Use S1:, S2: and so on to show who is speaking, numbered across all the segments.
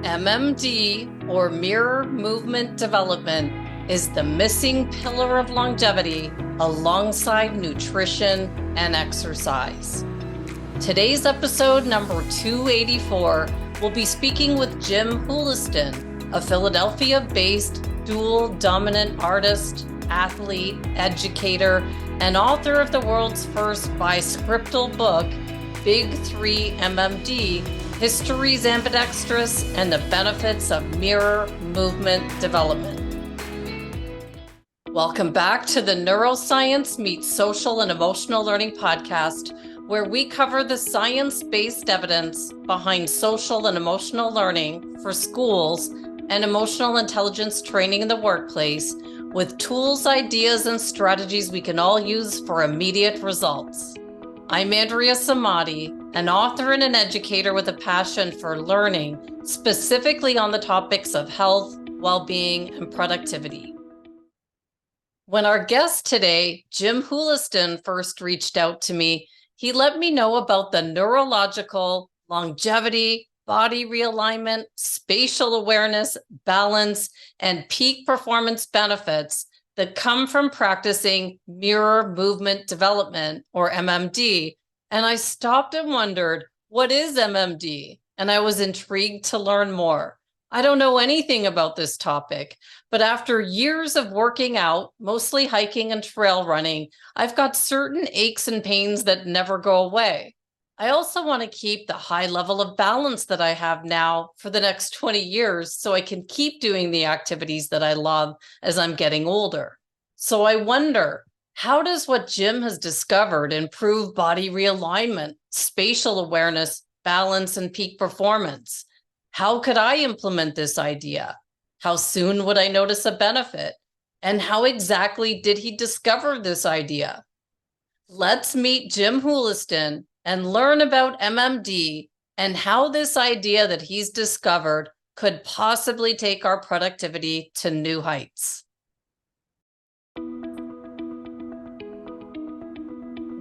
S1: MMD, or mirror movement development, is the missing pillar of longevity alongside nutrition and exercise. Today's episode number 284, we'll be speaking with Jim Houliston, a Philadelphia-based dual dominant artist, athlete, educator, and author of the world's first biscriptal book, Big 3 MMD, History's Ambidextrous and the Benefits of Mirror Movement Development. Welcome back to the Neuroscience Meets Social and Emotional Learning podcast, where we cover the science-based evidence behind social and emotional learning for schools and emotional intelligence training in the workplace with tools, ideas, and strategies we can all use for immediate results. I'm Andrea Samadi, an author and an educator with a passion for learning, specifically on the topics of health, well-being, and productivity. When our guest today, Jim Houliston, first reached out to me, he let me know about the neurological, longevity, body realignment, spatial awareness, balance, and peak performance benefits that come from practicing mirror movement development, or MMD. And I stopped and wondered, what is MMD? And I was intrigued to learn more. I don't know anything about this topic, but after years of working out, mostly hiking and trail running, I've got certain aches and pains that never go away. I also want to keep the high level of balance that I have now for the next 20 years so I can keep doing the activities that I love as I'm getting older. So I wonder, how does what Jim has discovered improve body realignment, spatial awareness, balance, and peak performance? How could I implement this idea? How soon would I notice a benefit? And how exactly did he discover this idea? Let's meet Jim Houliston and learn about MMD and how this idea that he's discovered could possibly take our productivity to new heights.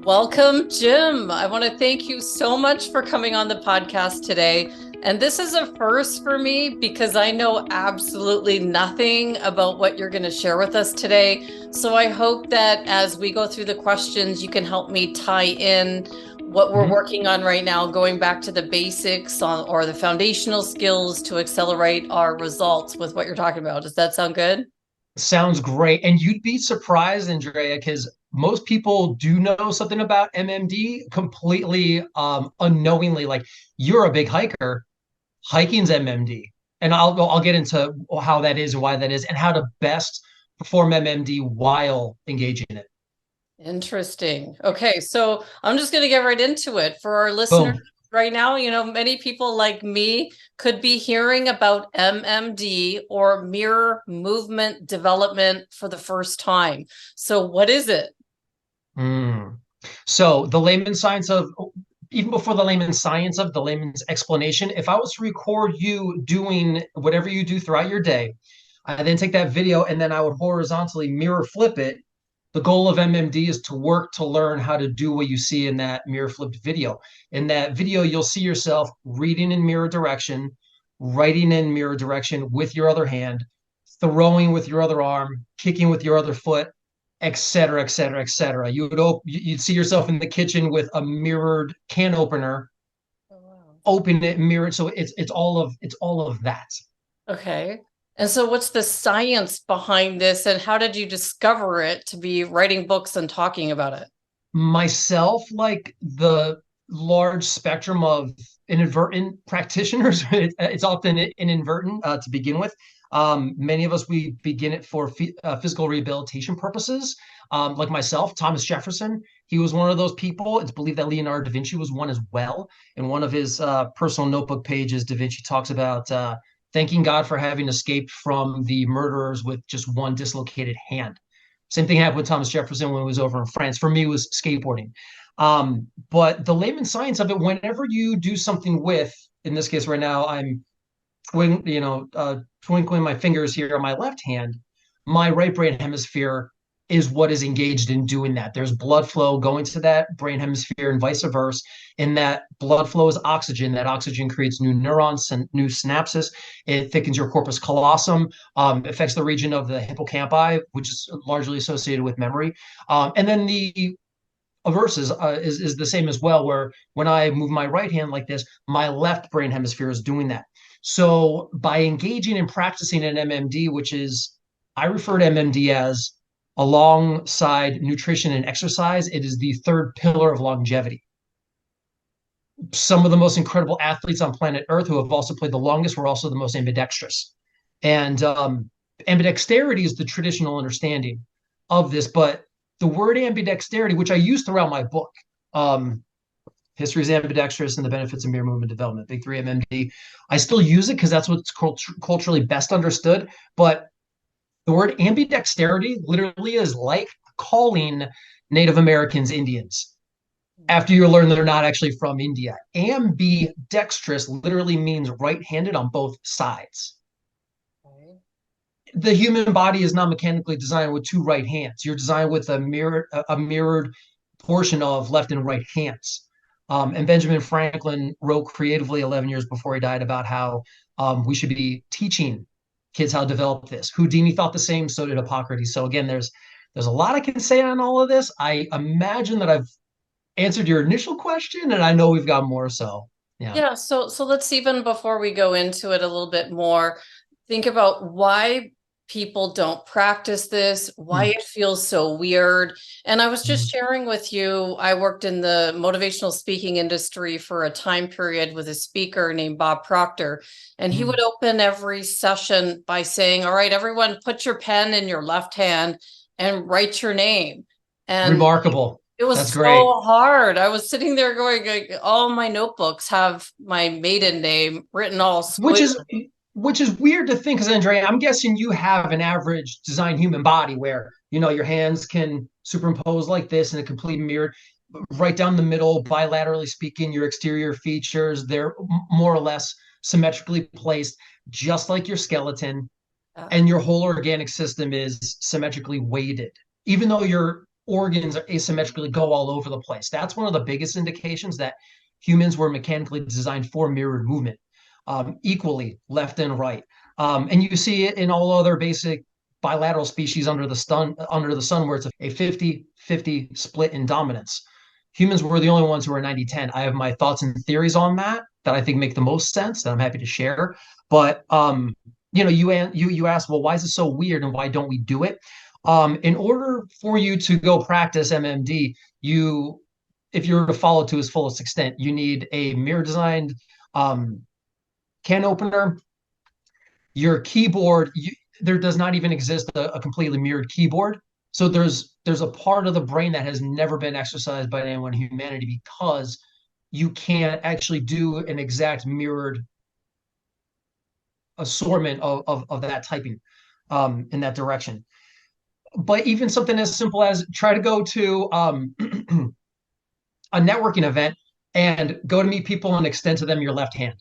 S1: Welcome, Jim. I want to thank you so much for coming on the podcast today. And this is a first for me because I know absolutely nothing about what you're going to share with us today. So I hope that as we go through the questions, you can help me tie in what we're working on right now, going back to the basics or the foundational skills to accelerate our results with what you're talking about. Does that sound good?
S2: Sounds great. And you'd be surprised, Andrea, because most people do know something about MMD completely unknowingly. Like, you're a big hiker, hiking's MMD. And I'll get into how that is and why that is and how to best perform MMD while engaging in it.
S1: Interesting. Okay, so I'm just going to get right into it. For our listeners
S2: Boom.
S1: right now, many people like me could be hearing about MMD, or mirror movement development, for the first time. So what is it?
S2: So even before the layman's science of the layman's explanation, if I was to record you doing whatever you do throughout your day, I then take that video and then I would horizontally mirror flip it. The goal of MMD is to work to learn how to do what you see in that mirror flipped video. In that video, you'll see yourself reading in mirror direction, writing in mirror direction with your other hand, throwing with your other arm, kicking with your other foot, et cetera, et cetera, et cetera. You'd see yourself in the kitchen with a mirrored can opener,
S1: Oh, wow.
S2: open it, mirrored. So it's all of that.
S1: Okay. And so what's the science behind this, and how did you discover it to be writing books and talking about it?
S2: Myself, like the large spectrum of inadvertent practitioners, it's often inadvertent to begin with. Many of us, we begin it for physical rehabilitation purposes. Like myself, Thomas Jefferson, he was one of those people. It's believed that Leonardo da Vinci was one as well. In one of his personal notebook pages, da Vinci talks about thanking God for having escaped from the murderers with just one dislocated hand. Same thing happened with Thomas Jefferson when he was over in France. For me, it was skateboarding. But the layman science of it, whenever you do something with, in this case right now, I'm twinkling my fingers here on my left hand, my right brain hemisphere is what is engaged in doing that. There's blood flow going to that brain hemisphere and vice versa. And that blood flow is oxygen. That oxygen creates new neurons and new synapses. It thickens your corpus callosum, affects the region of the hippocampi, which is largely associated with memory. And then the averse is the same as well, where when I move my right hand like this, my left brain hemisphere is doing that. So by engaging and practicing an MMD, which is, I refer to MMD as alongside nutrition and exercise, it is the third pillar of longevity. Some of the most incredible athletes on planet Earth who have also played the longest were also the most ambidextrous. And ambidexterity is the traditional understanding of this, but the word ambidexterity, which I use throughout my book, History is Ambidextrous and the Benefits of Mirror Movement Development, Big 3 MMD, I still use it because that's what's culturally best understood. But the word ambidexterity literally is like calling Native Americans Indians after you learn they're not actually from India. Ambidextrous literally means right-handed on both sides. The human body is not mechanically designed with two right hands. You're designed with a mirrored portion of left and right hands. And Benjamin Franklin wrote creatively 11 years before he died about how we should be teaching kids how to develop this. Houdini thought the same, so did Hippocrates. So again, there's a lot I can say on all of this. I imagine that I've answered your initial question, and I know we've got more. So yeah.
S1: Yeah. So let's, even before we go into it a little bit more, think about why people don't practice this, why it feels so weird. And I was just sharing with you, I worked in the motivational speaking industry for a time period with a speaker named Bob Proctor. And he would open every session by saying, all right, everyone, put your pen in your left hand and write your name. And
S2: Remarkable.
S1: it was
S2: That's
S1: so
S2: great.
S1: hard. I was sitting there going, like, all my notebooks have my maiden name written all
S2: Which
S1: squished.
S2: is which is weird to think, because Andrea, I'm guessing you have an average design human body where your hands can superimpose like this in a complete mirror, right down the middle, bilaterally speaking. Your exterior features, they're more or less symmetrically placed, just like your skeleton, and your whole organic system is symmetrically weighted, even though your organs are asymmetrically go all over the place. That's one of the biggest indications that humans were mechanically designed for mirrored movement, equally left and right. And you see it in all other basic bilateral species under the sun, where it's a 50-50 split in dominance. Humans were the only ones who are 90-10. I have my thoughts and theories on that I think make the most sense, that I'm happy to share. But you asked, well, why is it so weird and why don't we do it? In order for you to go practice MMD, if you were to follow to its fullest extent, you need a mirror designed can opener. Your keyboard, there does not even exist a completely mirrored keyboard. So there's a part of the brain that has never been exercised by anyone in humanity, because you can't actually do an exact mirrored assortment of that typing in that direction. But even something as simple as try to go to a networking event and go to meet people and extend to them your left hand.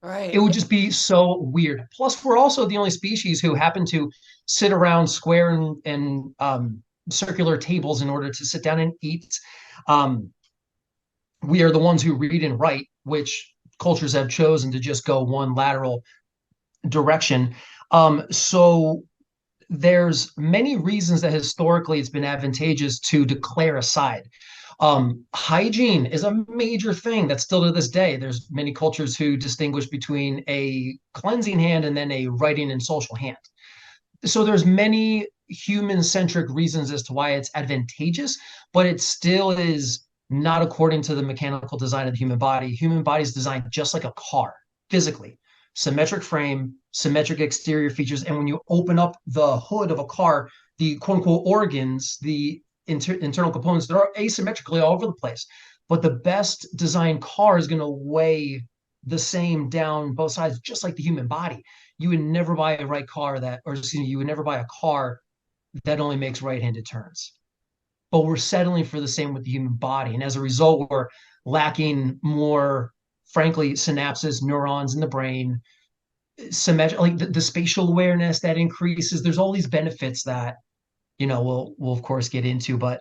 S2: It
S1: Right.
S2: would just be so weird. Plus, we're also the only species who happen to sit around square and circular tables in order to sit down and eat. We are the ones who read and write, which cultures have chosen to just go one lateral direction. So there's many reasons that historically it's been advantageous to declare a side. Hygiene is a major thing that still to this day, there's many cultures who distinguish between a cleansing hand and then a writing and social hand. So there's many human-centric reasons as to why it's advantageous, but it still is not according to the mechanical design of the human body. Human body is designed just like a car, physically. Symmetric frame, symmetric exterior features. And when you open up the hood of a car, the quote unquote organs, the internal components, they're asymmetrically all over the place. But the best designed car is going to weigh the same down both sides, just like the human body. You would never buy a right car you would never buy a car that only makes right-handed turns. But we're settling for the same with the human body. And as a result, we're lacking more, frankly, synapses, neurons in the brain, symmetric, like the spatial awareness that increases. There's all these benefits that we'll of course get into, but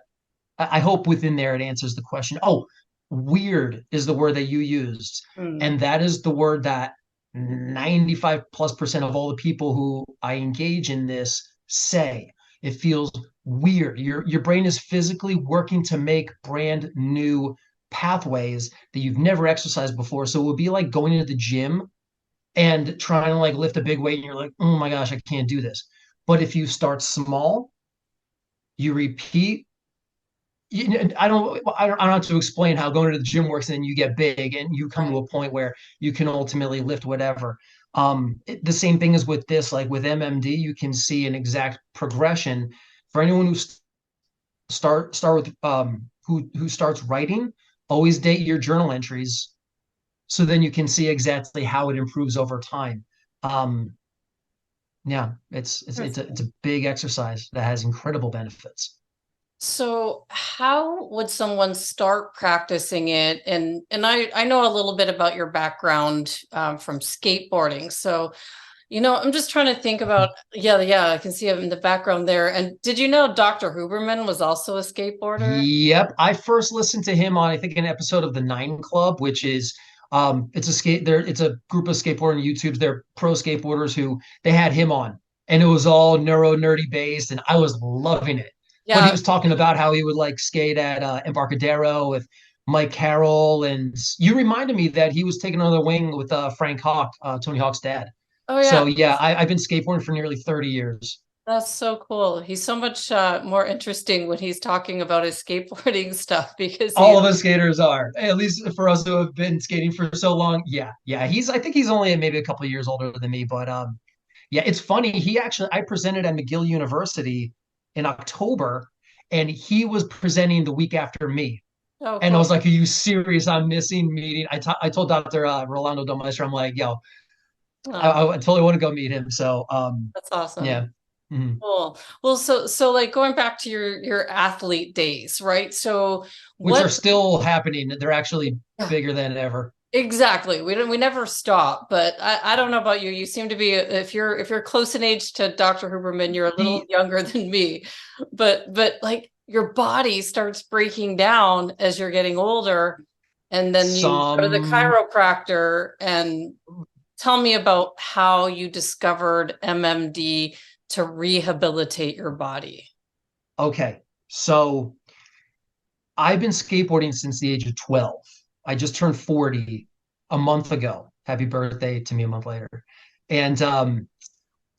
S2: I hope within there it answers the question. Oh, weird is the word that you used.
S1: Mm,
S2: And that is the word that 95 plus percent of all the people who I engage in this say. It feels weird. Your brain is physically working to make brand new pathways that you've never exercised before. So it would be like going into the gym and trying to like lift a big weight and you're like, oh my gosh, I can't do this. But if you start small, you repeat, I don't have to explain how going to the gym works, and then you get big and you come to
S1: right.
S2: a point where you can ultimately lift whatever. The same thing is with this, like with MMD, you can see an exact progression for anyone who start with who starts writing. Always date your journal entries, so then you can see exactly how it improves over time. Um, yeah, it's a big exercise that has incredible benefits.
S1: So how would someone start practicing it? And I know a little bit about your background from skateboarding. So, I'm just trying to think about, yeah, I can see him in the background there. And did you know Dr. Huberman was also a skateboarder?
S2: Yep, I first listened to him on I think an episode of the Nine Club, which is it's a skate there it's a group of skateboarding YouTubes. They're pro skateboarders who they had him on, and it was all neuro nerdy based, and I was loving it. But he
S1: Yeah.
S2: was talking about how he would like skate at Embarcadero with Mike Carroll, and you reminded me that he was taking another wing with Frank Hawk, Tony Hawk's dad.
S1: Oh,
S2: So
S1: yeah.
S2: yeah, I've been skateboarding for nearly 30 years.
S1: That's so cool. He's so much more interesting when he's talking about his skateboarding stuff because
S2: All of us skaters are, at least for us who have been skating for so long. Yeah, yeah. I think he's only maybe a couple of years older than me, but yeah, it's funny. I presented at McGill University in October, and he was presenting the week after me.
S1: oh,
S2: And I
S1: cool.
S2: was like, "Are you serious? I'm missing meeting." I told Dr. Rolando Domeister, I'm like, "Yo,
S1: Oh,
S2: I totally want to go meet him." So,
S1: that's awesome.
S2: yeah. Mhm.
S1: Cool. Well, so like going back to your athlete days, right? So
S2: Which are
S1: what
S2: still happening. They're actually bigger than ever.
S1: exactly? We never stop, but I don't know about you. You seem to be if you're close in age to Dr. Huberman, you're a little
S2: He
S1: younger than me. But like your body starts breaking down as you're getting older, and then you go to the
S2: some
S1: chiropractor and tell me about how you discovered MMD to rehabilitate your body.
S2: Okay. So I've been skateboarding since the age of 12. I just turned 40 a month ago. Happy birthday to me a month later. And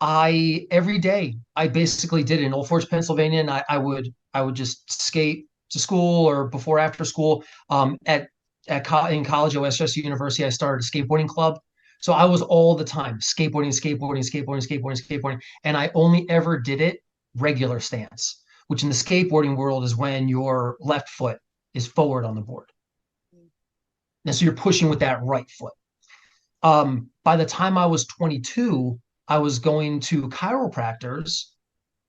S2: I every day I basically did it in Old Forge, Pennsylvania, and I would just skate to school or before after school. In college at Westchester University, I started a skateboarding club. So I was all the time skateboarding, and I only ever did it regular stance, which in the skateboarding world is when your left foot is forward on the board. And so you're pushing with that right foot. By the time I was 22, I was going to chiropractors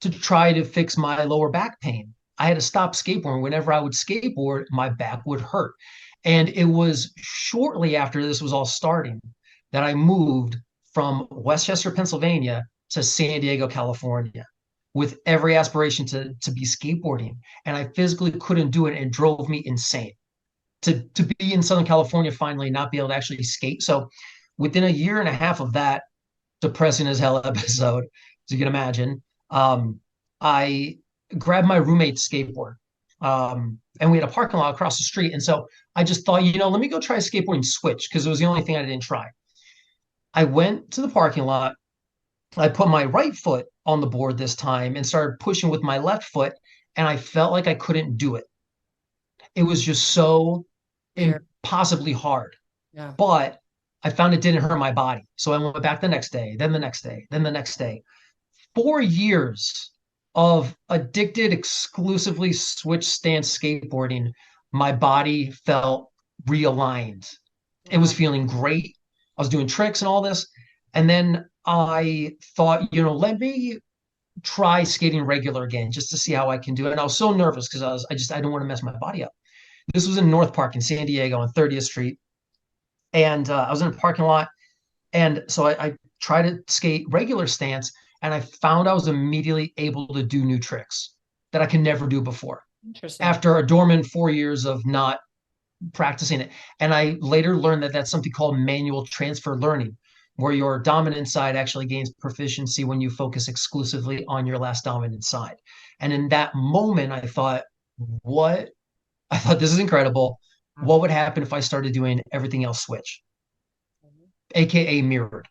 S2: to try to fix my lower back pain. I had to stop skateboarding. Whenever I would skateboard, my back would hurt. And it was shortly after this was all starting that I moved from Westchester, Pennsylvania to San Diego, California, with every aspiration to be skateboarding. And I physically couldn't do it and it drove me insane to be in Southern California finally, not be able to actually skate. So within a year and a half of that depressing as hell episode, as you can imagine, I grabbed my roommate's skateboard. And we had a parking lot across the street. And so I just thought, let me go try a skateboarding switch because it was the only thing I didn't try. I went to the parking lot. I put my right foot on the board this time and started pushing with my left foot. And I felt like I couldn't do it. It was just so
S1: Weird.
S2: impossibly hard.
S1: Yeah.
S2: But I found it didn't hurt my body. So I went back the next day, then the next day, then the next day. 4 years of addicted, exclusively switch stance skateboarding, my body felt realigned. It was
S1: Wow.
S2: feeling great. I was doing tricks and all this. And then I thought, let me try skating regular again just to see how I can do it. And I was so nervous because I don't want to mess my body up. This was in North Park in San Diego on 30th Street. And I was in a parking lot. And so I tried to skate regular stance and I found I was immediately able to do new tricks. that I can never do before
S1: Interesting.
S2: after a dormant 4 years of not practicing it. And I later learned that that's something called manual transfer learning, where your dominant side actually gains proficiency when you focus exclusively on your last dominant side. And in that moment, I thought, what? I thought this is incredible. What would happen if I started doing everything else switch, AKA mirrored?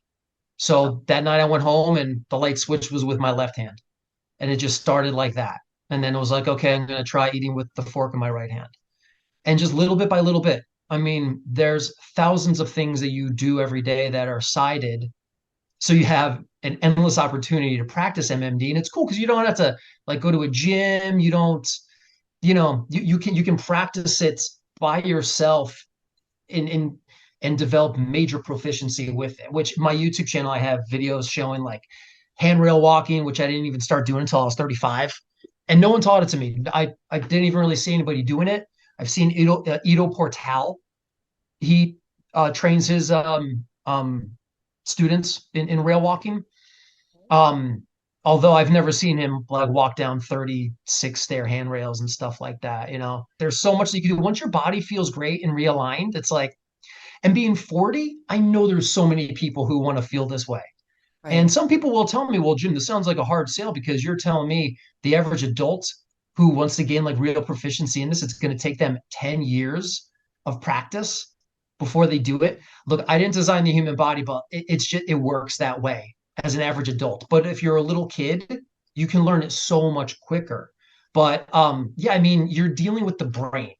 S2: So that night I went home and the light switch was with my left hand. And it just started like that. And then it was like, okay, I'm going to try eating with the fork in my right hand. And just little bit by little bit. I mean, there's thousands of things that you do every day that are sided. So you have an endless opportunity to practice MMD. And it's cool because you don't have to like go to a gym. You don't, you can practice it by yourself in and develop major proficiency with it, which my YouTube channel, I have videos showing like handrail walking, which I didn't even start doing until I was 35. And no one taught it to me. I didn't even really see anybody doing it. I've seen Ido Portal. He trains his students in rail walking. Um, Although I've never seen him like walk down 36 stair handrails and stuff like that. There's so much that you can do. Once your body feels great and realigned, it's like, and being 40, I know there's so many people who want to feel this way. And
S1: Right.
S2: some people will tell me, well, Jim, this sounds like a hard sale because you're telling me the average adult who wants to gain like real proficiency in this, it's going to take them 10 years of practice before they do it. Look, I didn't design the human body, but it's just, it works that way as an average adult. But if you're a little kid, you can learn it so much quicker. But yeah, I mean, you're dealing with the brain.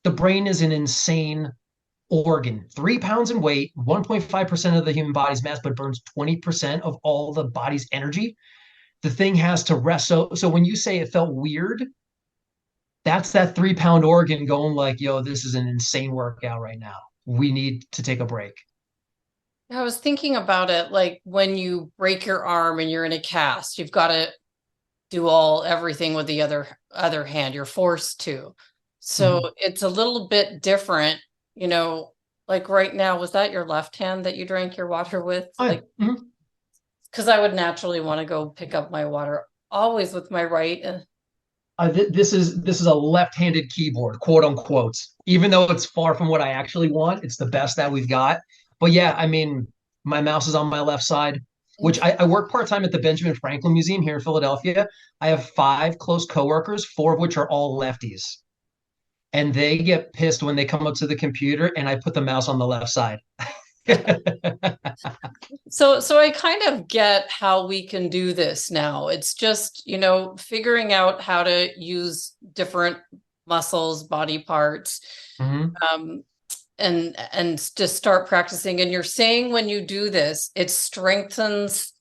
S2: The brain is an insane organ, 3 pounds in weight, 1.5% of the human body's mass, but burns 20% of all the body's energy. The thing has to rest. So when you say it felt weird, that's that 3 pound organ going like, yo, this is an insane workout right now. We need to take a break.
S1: I was thinking about it like when you break your arm and you're in a cast, you've got to do everything with the other hand. You're forced to. So
S2: Mm-hmm.
S1: it's a little bit different, you know, like right now, was that your left hand that you drank your water with?
S2: Oh, yeah.
S1: Like,
S2: Mm-hmm.
S1: because I would naturally want to go pick up my water always with my right.
S2: This is a left-handed keyboard, quote unquote. Even though it's far from what I actually want, it's the best that we've got. But yeah, I mean, my mouse is on my left side, which I work part-time at the Benjamin Franklin Museum here in Philadelphia. I have 5 close coworkers, 4 of which are all lefties. And they get pissed when they come up to the computer and I put the mouse on the left side.
S1: So I kind of get how we can do this now. It's just, figuring out how to use different muscles, body parts,
S2: Mhm.
S1: um, and just start practicing. And you're saying when you do this, it strengthens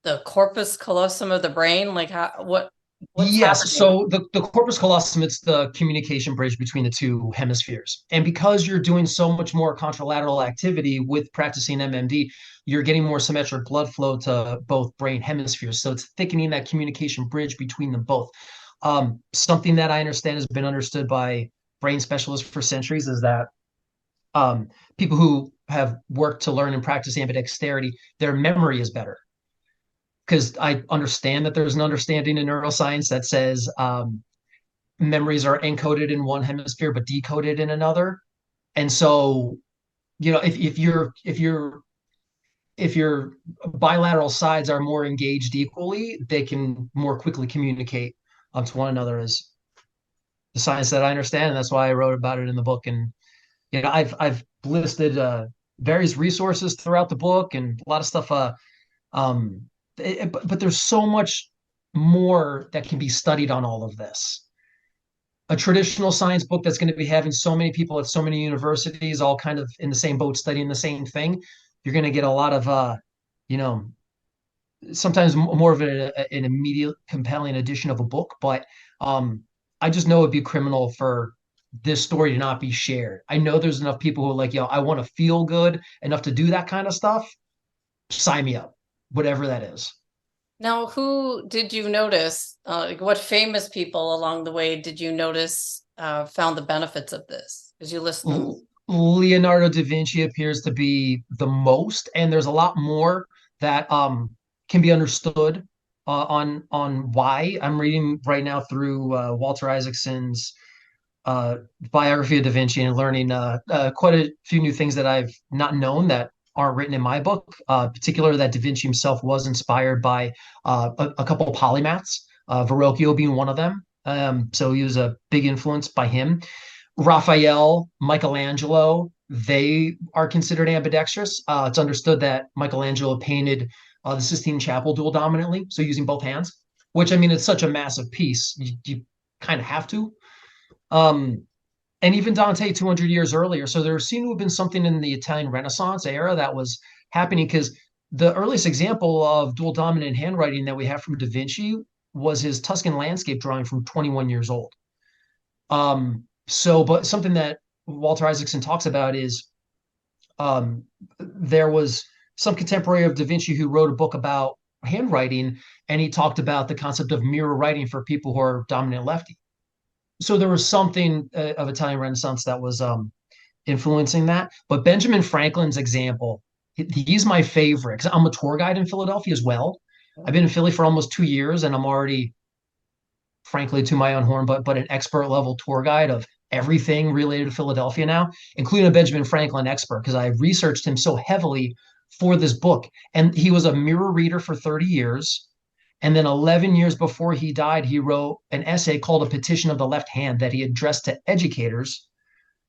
S1: the corpus callosum of the brain. Like what's
S2: Yes.
S1: happening?
S2: So the corpus callosum, it's the communication bridge between the two hemispheres. And because you're doing so much more contralateral activity with practicing MMD, you're getting more symmetric blood flow to both brain hemispheres. So it's thickening that communication bridge between them both. Something that I understand has been understood by brain specialists for centuries is that people who have worked to learn and practice ambidexterity, their memory is better because I understand that there's an understanding in neuroscience that says memories are encoded in one hemisphere but decoded in another. And so, if your bilateral sides are more engaged equally, they can more quickly communicate to one another. Is the science that I understand, and that's why I wrote about it in the book. And I've listed various resources throughout the book and a lot of stuff. Um, but there's so much more that can be studied on all of this. A traditional science book that's going to be having so many people at so many universities, all kind of in the same boat, studying the same thing. You're going to get a lot of, you know, sometimes more of an immediate, compelling edition of a book. But I just know it'd be criminal for this story to not be shared. I know there's enough people who are like, I want to feel good enough to do that kind of stuff. Sign me up, whatever that is.
S1: Now, who did you notice? Like what famous people along the way did you notice found the benefits of this? Because you list them.
S2: Leonardo da Vinci appears to be the most, and there's a lot more that can be understood on why. I'm reading right now through Walter Isaacson's biography of Da Vinci and learning quite a few new things that I've not known that aren't written in my book. Particularly that Da Vinci himself was inspired by a couple of polymaths, Verrocchio being one of them. So he was a big influence by him. Raphael, Michelangelo, they are considered ambidextrous. It's understood that Michelangelo painted the Sistine Chapel dual dominantly, so using both hands, which I mean, it's such a massive piece. You kind of have to. Um, and even Dante 200 years earlier. So there seemed to have been something in the Italian Renaissance era that was happening because the earliest example of dual dominant handwriting that we have from Da Vinci was his Tuscan landscape drawing from 21 years old. But something that Walter Isaacson talks about is there was some contemporary of Da Vinci who wrote a book about handwriting, and he talked about the concept of mirror writing for people who are dominant lefty. So there was something of Italian Renaissance that was influencing that. But Benjamin Franklin's example, he's my favorite because I'm a tour guide in Philadelphia as well. I've been in Philly for almost 2 years, and I'm already, frankly, to my own horn, but an expert level tour guide of everything related to Philadelphia now, including a Benjamin Franklin expert because I researched him so heavily for this book. And he was a mirror reader for 30 years. And then 11 years before he died, he wrote an essay called A Petition of the Left Hand that he addressed to educators.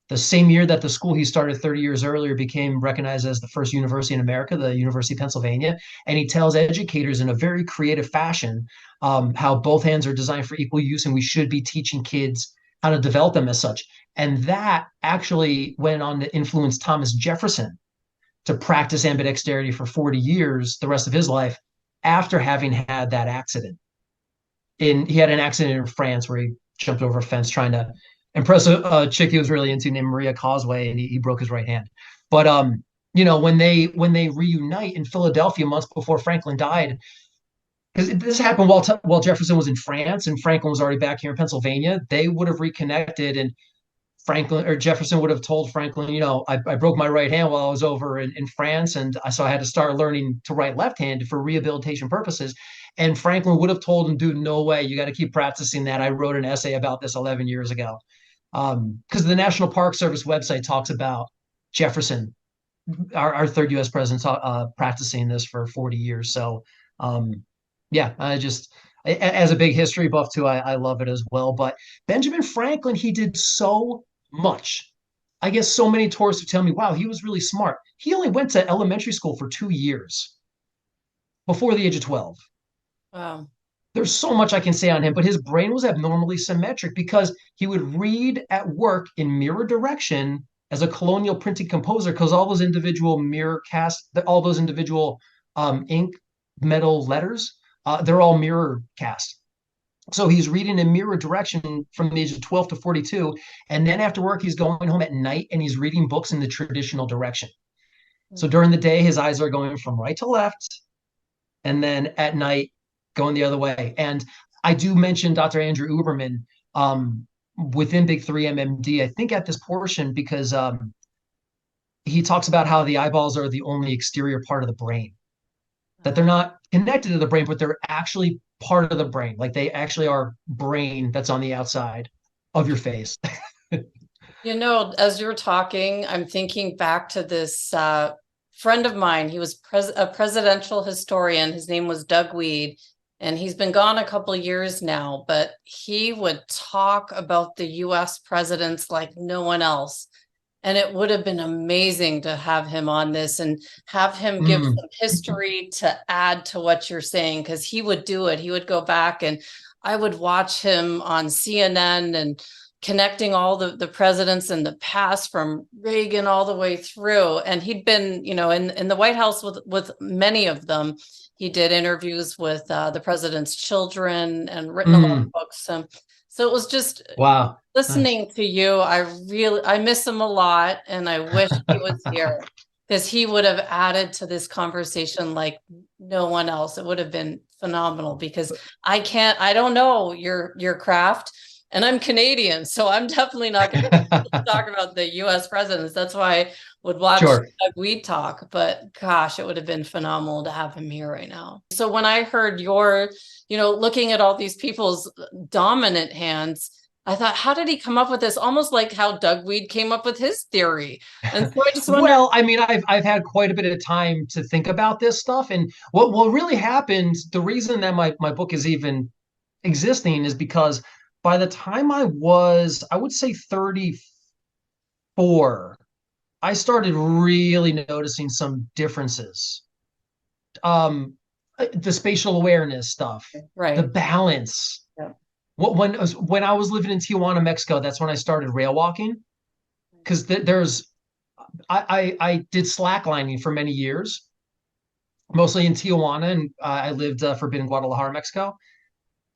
S2: The same year that the school he started 30 years earlier became recognized as the first university in America, the University of Pennsylvania. And he tells educators in a very creative fashion how both hands are designed for equal use and we should be teaching kids how to develop them as such. And that actually went on to influence Thomas Jefferson to practice ambidexterity for 40 years, the rest of his life, after having had that accident. He had an accident in France where he jumped over a fence trying to impress a chick he was really into named Maria Causeway, and he broke his right hand. But when they reunite in Philadelphia months before Franklin died, because this happened while Jefferson was in France and Franklin was already back here in Pennsylvania, they would have reconnected, and Franklin or Jefferson would have told Franklin, I broke my right hand while I was over in France, and so I had to start learning to write left-handed for rehabilitation purposes. And Franklin would have told him, dude, no way, you got to keep practicing that. I wrote an essay about this 11 years ago. Because the National Park Service website talks about Jefferson, our third U.S. president, practicing this for 40 years. So, yeah, as a big history buff too, I love it as well. But Benjamin Franklin, he did so much. I guess so many tourists would tell me, wow, he was really smart. He only went to elementary school for 2 years before the age of 12.
S1: Wow.
S2: There's so much I can say on him, but his brain was abnormally symmetric because he would read at work in mirror direction as a colonial printing composer because all those individual all those individual ink metal letters, they're all mirror cast. So he's reading in mirror direction from the age of 12 to 42. And then after work, he's going home at night and he's reading books in the traditional direction. So during the day, his eyes are going from right to left. And then at night, going the other way. And I do mention Dr. Andrew Uberman within Big 3 MMD, I think at this portion, because he talks about how the eyeballs are the only exterior part of the brain, that they're not connected to the brain, but they're actually part of the brain. Like they actually are brain that's on the outside of your face.
S1: As you're talking, I'm thinking back to this friend of mine. He was a presidential historian. His name was Doug Weed, and he's been gone a couple of years now, but he would talk about the U.S. presidents like no one else. And it would have been amazing to have him on this and have him give some history to add to what you're saying, because he would do it. He would go back, and I would watch him on CNN and connecting all the presidents in the past from Reagan all the way through. And he'd been, in the White House with many of them. He did interviews with the president's children and written a lot of books. So it was just
S2: wow.
S1: Listening to you. I miss him a lot, and I wish he was here because he would have added to this conversation like no one else. It would have been phenomenal because I don't know your craft. And I'm Canadian, so I'm definitely not going to talk about the US presidents. That's why I would watch
S2: Sure.
S1: Weed talk, but gosh, it would have been phenomenal to have him here right now. So when I heard your, looking at all these people's dominant hands, I thought, how did he come up with this? Almost like how Doug Weed came up with his theory. And so I just wonder.
S2: Well, I mean, I've had quite a bit of time to think about this stuff, and what really happened, the reason that my book is even existing is because by the time I would say 34, I started really noticing some differences. The spatial awareness stuff, the
S1: Right.
S2: balance.
S1: Yeah.
S2: When I was living in Tijuana, Mexico, that's when I started rail walking because I did slacklining for many years, mostly in Tijuana, and I lived forbidden Guadalajara, Mexico.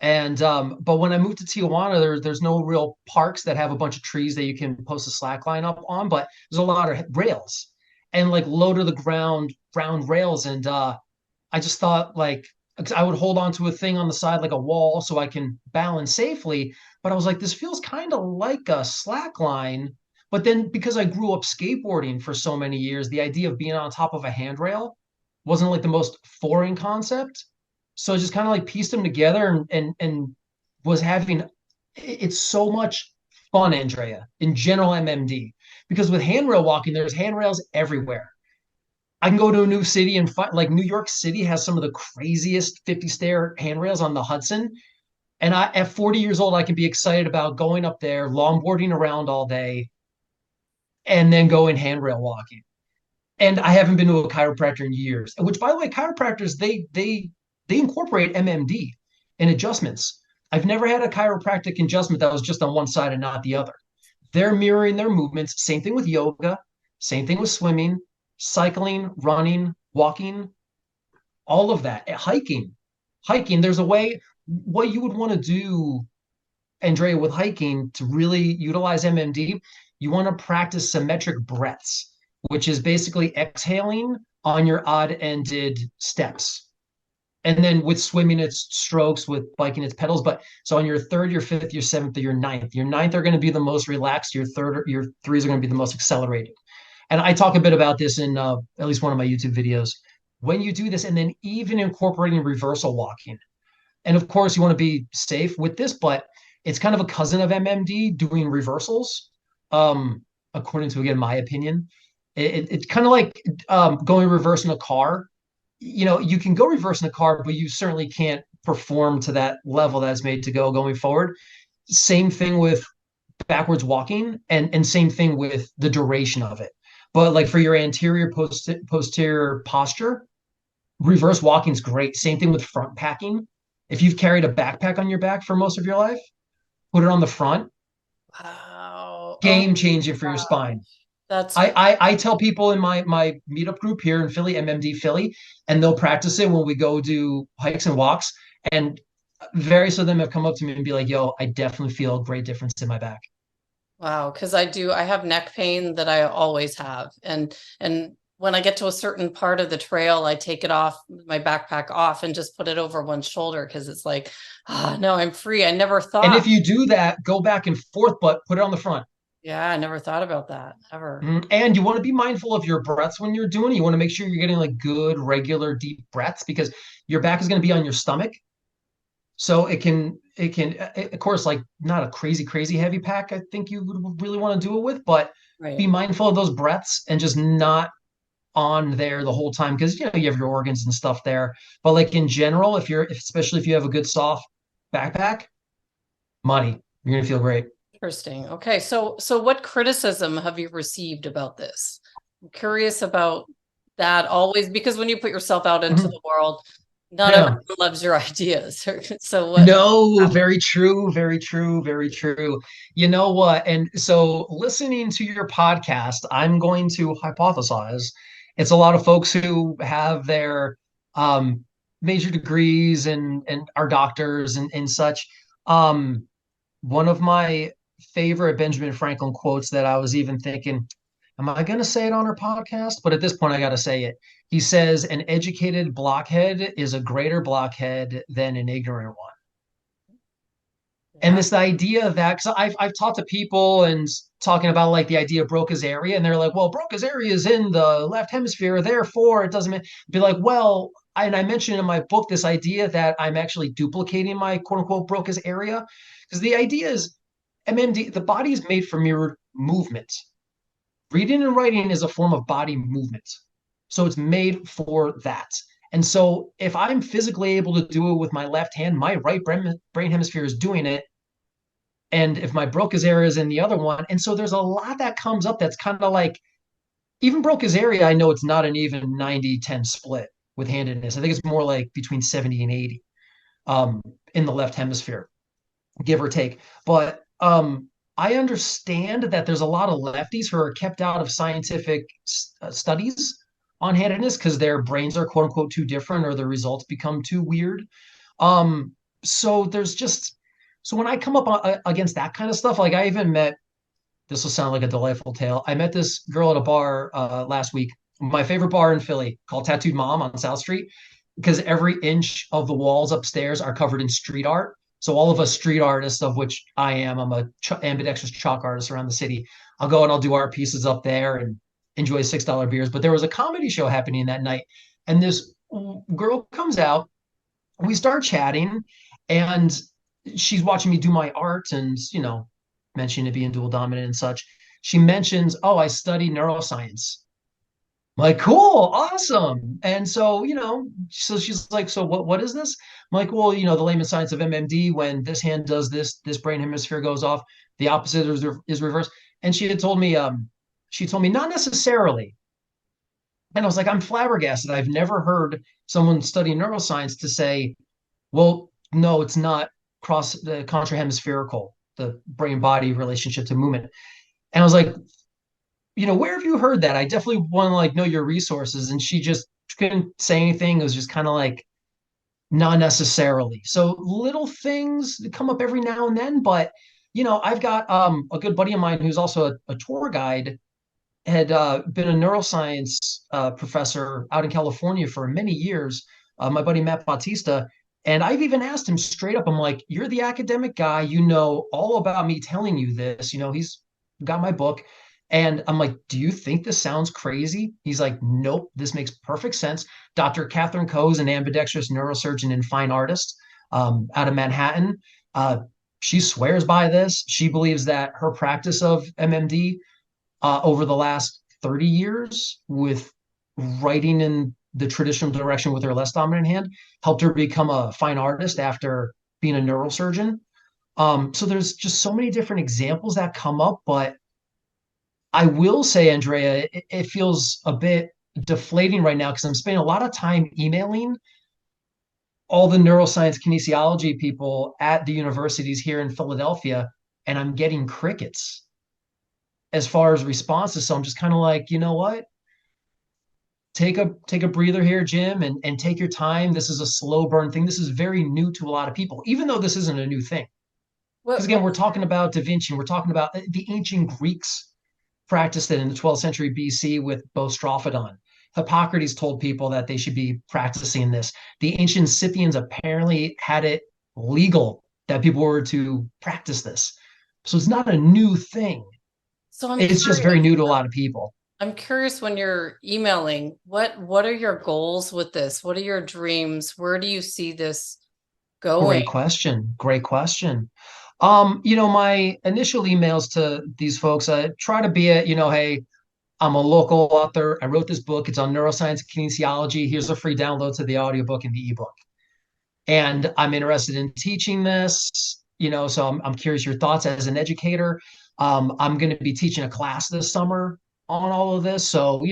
S2: And but when I moved to Tijuana, there's no real parks that have a bunch of trees that you can post a slack line up on, but there's a lot of rails and like low to the ground rails. And I just thought like I would hold on to a thing on the side like a wall so I can balance safely. But I was like, this feels kind of like a slack line. But then because I grew up skateboarding for so many years, the idea of being on top of a handrail wasn't like the most foreign concept. So I just kind of like pieced them together and was having it's so much fun, Andrea, in general MMD. Because with handrail walking, there's handrails everywhere. I can go to a new city and find like New York City has some of the craziest 50 stair handrails on the Hudson. And at 40 years old, I can be excited about going up there, longboarding around all day, and then going handrail walking. And I haven't been to a chiropractor in years. Which, by the way, chiropractors they incorporate MMD and adjustments. I've never had a chiropractic adjustment that was just on one side and not the other. They're mirroring their movements. Same thing with yoga. Same thing with swimming, cycling, running, walking, all of that. Hiking. There's a way. What you would want to do, Andrea, with hiking to really utilize MMD, you want to practice symmetric breaths, which is basically exhaling on your odd-ended steps. And then with swimming, it's strokes, with biking, it's pedals. But so on your third, your fifth, your seventh, or your ninth are going to be the most relaxed. Your third, your threes are going to be the most accelerated. And I talk a bit about this in at least one of my YouTube videos. When you do this, and then even incorporating reversal walking, and of course, you want to be safe with this, but it's kind of a cousin of MMD doing reversals, according to, again, my opinion. It's kind of like going reverse in a car. You can go reverse in a car, but you certainly can't perform to that level that's made to go going forward. Same thing with backwards walking, and same thing with the duration of it. But like for your anterior posterior posture, reverse walking is great. Same thing with front packing. If you've carried a backpack on your back for most of your life, put it on the front.
S1: Wow. Oh
S2: Game changing for your
S1: gosh.
S2: spine.
S1: That's
S2: I tell people in my meetup group here in Philly, MMD Philly, and they'll practice it when we go do hikes and walks. And various of them have come up to me and be like, "Yo, I definitely feel a great difference in my back."
S1: wow, because I have neck pain that I always have. And when I get to a certain part of the trail, I take it off, my backpack off, and just put it over one shoulder because it's like, no, I'm free. I never
S2: And
S1: thought.
S2: if you do that, go back and forth, but put it on the front.
S1: Yeah, I never thought about that ever.
S2: And you want to be mindful of your breaths when you're doing it. You want to make sure you're getting like good, regular, deep breaths because your back is going to be on your stomach. So of course, like not a crazy heavy pack. I think you would really want to do it with, but be
S1: Right.
S2: mindful of those breaths and just not on there the whole time because you have your organs and stuff there. But like in general, especially if you have a good soft backpack, money, you're gonna feel great.
S1: Interesting. Okay, so what criticism have you received about this? I'm curious about that always because when you put yourself out into
S2: Mhm.
S1: the world, not
S2: Yeah.
S1: everyone loves your ideas. So what
S2: No,
S1: happened?
S2: very true, very true, very true. You know what? And so listening to your podcast, I'm going to hypothesize it's a lot of folks who have their um, major degrees and are doctors and such. Um, One of my favorite Benjamin Franklin quotes that I was even thinking, am I going to say it on our podcast? But at this point, I got to say it. He says, an educated blockhead is a greater blockhead than an ignorant one. And
S1: Yeah.
S2: this idea that, because I've talked to people and talking about like the idea of Broca's area, and they're like, well, Broca's area is in the left hemisphere, therefore it doesn't be like, well, and I mentioned in my book this idea that I'm actually duplicating my quote unquote Broca's area. Because the idea is MMD, the body is made for mirrored movement. Reading and writing is a form of body movement. So it's made for that. And so if I'm physically able to do it with my left hand, my right brain hemisphere is doing it, and if my Broca's area is in the other one. And so there's a lot that comes up that's kind of like, even Broca's area, I know it's not an even 90-10 split with handedness. I think it's more like between 70 and 80 in the left hemisphere, give or take. But I understand that there's a lot of lefties who are kept out of scientific studies on handedness because their brains are quote unquote too different or the results become too weird. Um, so there's just, so when I come up against that kind of stuff, like I even met, this will sound like a delightful tale. I met this girl at a bar last week, my favorite bar in Philly called Tattooed Mom on South Street, because every inch of the walls upstairs are covered in street art. So all of us street artists, of which I am, I'm a ambidextrous chalk artist around the city. I'll go and I'll do art pieces up there and enjoy $6 beers. But there was a comedy show happening that night, and this girl comes out. We start chatting, and she's watching me do my art, and mentioning it being dual dominant and such. She mentions, "Oh, I study neuroscience." I'm like, cool, awesome. And so, so she's like, so what is this? I'm like, well, the layman science of MMD, when this hand does this, this brain hemisphere goes off, the opposite is reversed. And she told me not necessarily. And I was like, I'm flabbergasted. I've never heard someone studying neuroscience to say, well, no, it's not cross the contra hemispherical, the brain body relationship to movement. And I was like, where have you heard that? I definitely want to like know your resources. And she just couldn't say anything. It was just kind of like not necessarily. So little things come up every now and then, but I've got a good buddy of mine who's also a tour guide, had been a neuroscience professor out in California for many years, my buddy Matt Bautista. And I've even asked him straight up, I'm like, you're the academic guy, you know all about me telling you this. He's got my book. And I'm like, do you think this sounds crazy? He's like, nope, this makes perfect sense. Dr. Catherine Coe is an ambidextrous neurosurgeon and fine artist out of Manhattan. She swears by this. She believes that her practice of MMD over the last 30 years with writing in the traditional direction with her less dominant hand helped her become a fine artist after being a neurosurgeon. So there's just so many different examples that come up, but I will say, Andrea, it feels a bit deflating right now because I'm spending a lot of time emailing all the neuroscience kinesiology people at the universities here in Philadelphia, and I'm getting crickets as far as responses. So I'm just kind of like, you know what? Take a breather here, Jim, and take your time. This is a slow burn thing. This is very new to a lot of people, even though this isn't a new thing. Because
S1: What
S2: again, we're
S1: what
S2: talking about Da Vinci, we're talking about the ancient Greeks practiced it in the 12th century BC with Bostrophodon. Hippocrates told people that they should be practicing this. The ancient Scythians apparently had it legal that people were to practice this. So it's not a new thing.
S1: so I'm
S2: It's just
S1: curious.
S2: very new to a lot of people.
S1: I'm curious when you're emailing, what are your goals with this? What are your dreams? Where do you see this going?
S2: Great question. Great question. My initial emails to these folks, I try to be hey, I'm a local author. I wrote this book. It's on neuroscience and kinesiology. Here's a free download to the audiobook and the ebook. And I'm interested in teaching this, so I'm curious your thoughts as an educator. I'm going to be teaching a class this summer on all of this. So,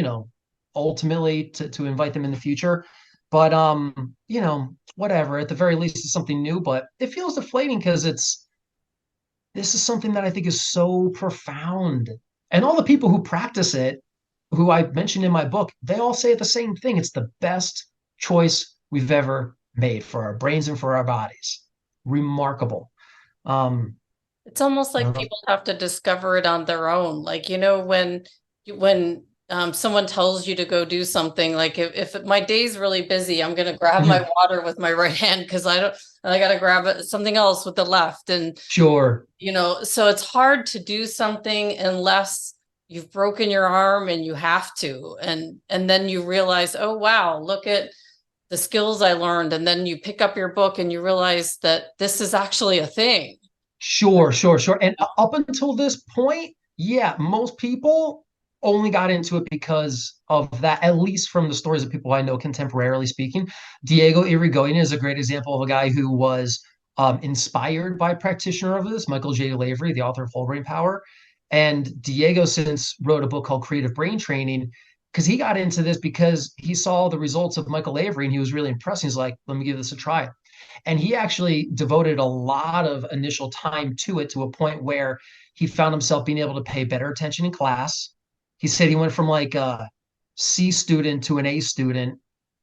S2: ultimately to invite them in the future. But, whatever, at the very least, it's something new, but it feels deflating because this is something that I think is so profound. And all the people who practice it, who I mentioned in my book, they all say the same thing. It's the best choice we've ever made for our brains and for our bodies. Remarkable. Um,
S1: It's almost
S2: I
S1: like
S2: don't know.
S1: people have to discover it on their own. Like, when someone tells you to go do something, like if my day's really busy, I'm going to grab my water with my right hand because I got to grab something else with the left. And,
S2: Sure.
S1: so it's hard to do something unless you've broken your arm and you have to. And then you realize, oh, wow, look at the skills I learned. And then you pick up your book and you realize that this is actually a thing.
S2: Sure. And up until this point, yeah, most people only got into it because of that, at least from the stories of people I know contemporarily speaking. Diego Irigoyen is a great example of a guy who was inspired by a practitioner of this, Michael J. Lavery, the author of Whole Brain Power. And Diego since wrote a book called Creative Brain Training because he got into this because he saw the results of Michael Lavery and he was really impressed. He's like, let me give this a try. And he actually devoted a lot of initial time to it to a point where he found himself being able to pay better attention in class. He said he went from like a C student to an A student.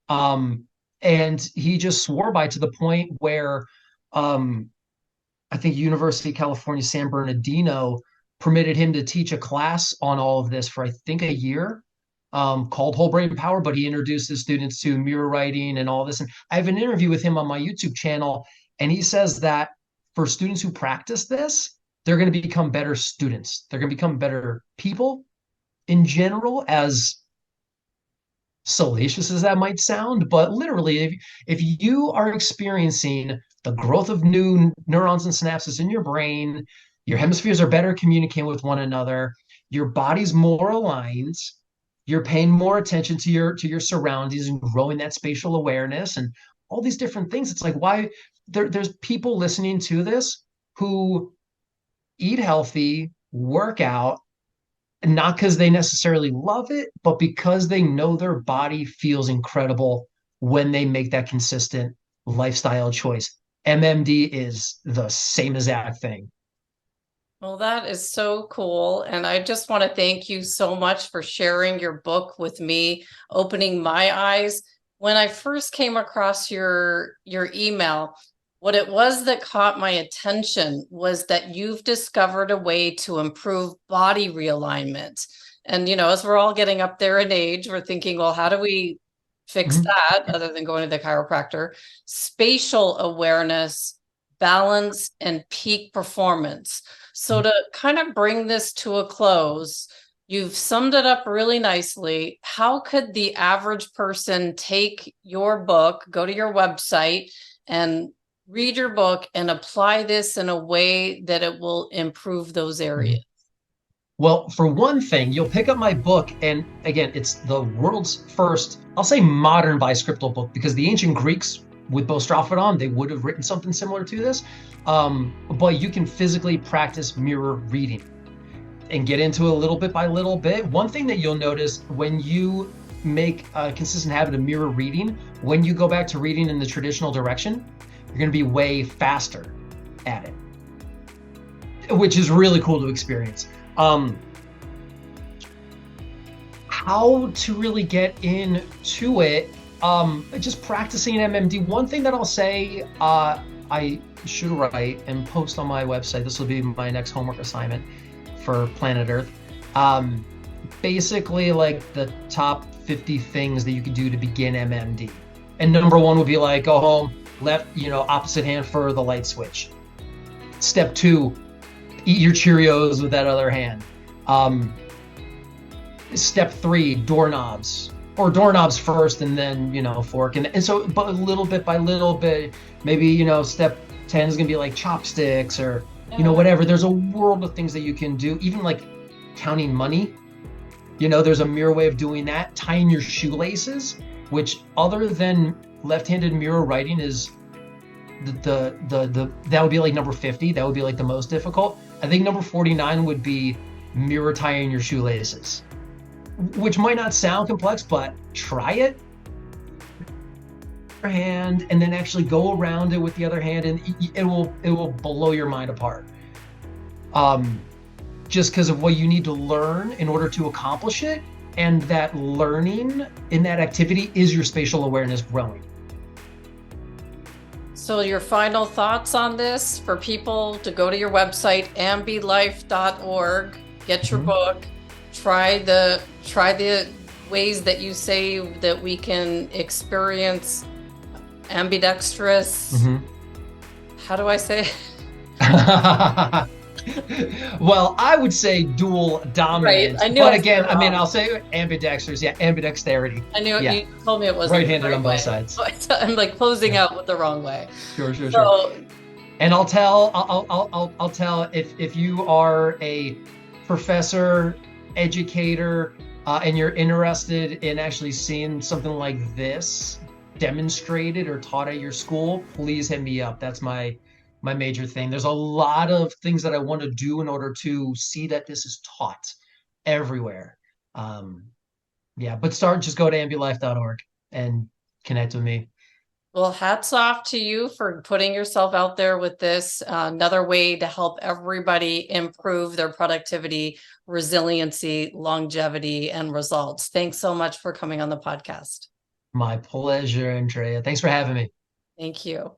S2: Um, and he just swore by to the point where um, I think University of California, San Bernardino permitted him to teach a class on all of this for I think a year, called Whole Brain Power. But he introduced his students to mirror writing and all this. And I have an interview with him on my YouTube channel, and he says that for students who practice this, they're going to become better students. They're going to become better people in general, as salacious as that might sound. But literally, if you are experiencing the growth of new neurons and synapses in your brain, your hemispheres are better communicating with one another, your body's more aligned, you're paying more attention to your surroundings and growing that spatial awareness and all these different things. It's like, why there's people listening to this who eat healthy, work out, not because they necessarily love it, but because they know their body feels incredible when they make that consistent lifestyle choice. MMD is the same exact thing.
S1: Well, that is so cool. And I just want to thank you so much for sharing your book with me, opening my eyes. When I first came across your email, what it was that caught my attention was that you've discovered a way to improve body realignment. And, as we're all getting up there in age, we're thinking, well, how do we fix that other than going to the chiropractor? Spatial awareness, balance, and peak performance. So to kind of bring this to a close, you've summed it up really nicely. How could the average person take your book, go to your website, and read your book and apply this in a way that it will improve those areas?
S2: Well, for one thing, you'll pick up my book, and again, it's the world's first, I'll say, modern biscriptal book, because the ancient Greeks with Bostraphodon, they would have written something similar to this. But you can physically practice mirror reading and get into it little bit by little bit. One thing that you'll notice when you make a consistent habit of mirror reading, when you go back to reading in the traditional direction, you're going to be way faster at it, which is really cool to experience. How to really get into it, just practicing MMD. One thing that I'll say, I should write and post on my website, this will be my next homework assignment for Planet Earth, basically like the top 50 things that you could do to begin MMD. And number one would be like, go home, left, opposite hand for the light switch. Step 2, eat your Cheerios with that other hand. Step 3, doorknobs, or doorknobs first and then, fork. And so, but little bit by little bit, maybe, step 10 is going to be like chopsticks or, whatever. There's a world of things that you can do, even like counting money. There's a mirror way of doing that. Tying your shoelaces, which other than left-handed mirror writing is the that would be like number 50. That would be like the most difficult. I think number 49 would be mirror tying your shoelaces, which might not sound complex, but try it. Hand, and then actually go around it with the other hand, and it will blow your mind apart. Just because of what you need to learn in order to accomplish it, and that learning in that activity is your spatial awareness growing.
S1: So your final thoughts on this for people to go to your website, ambilife.org, get your book, try the ways that you say that we can experience ambidextrous.
S2: Mhm.
S1: How do I say it?
S2: Well, I would say dual dominance,
S1: I knew
S2: but
S1: I
S2: again,
S1: said it
S2: I mean,
S1: wrong.
S2: I'll say ambidextrous. Yeah, ambidexterity.
S1: I knew
S2: Yeah,
S1: you told me it wasn't the
S2: right-handed
S1: right
S2: on both
S1: way.
S2: sides.
S1: I'm like closing
S2: Yeah,
S1: out with the wrong way.
S2: sure, sure, sure.
S1: So,
S2: And I'll tell if you are a professor, educator, and you're interested in actually seeing something like this demonstrated or taught at your school, please hit me up. That's my major thing. There's a lot of things that I want to do in order to see that this is taught everywhere. Um, yeah, but just go to ambilife.org and connect with me.
S1: well, hats off to you for putting yourself out there with this. Another way to help everybody improve their productivity, resiliency, longevity, and results. Thanks so much for coming on the podcast.
S2: My pleasure, Andrea. Thanks for having me.
S1: Thank you.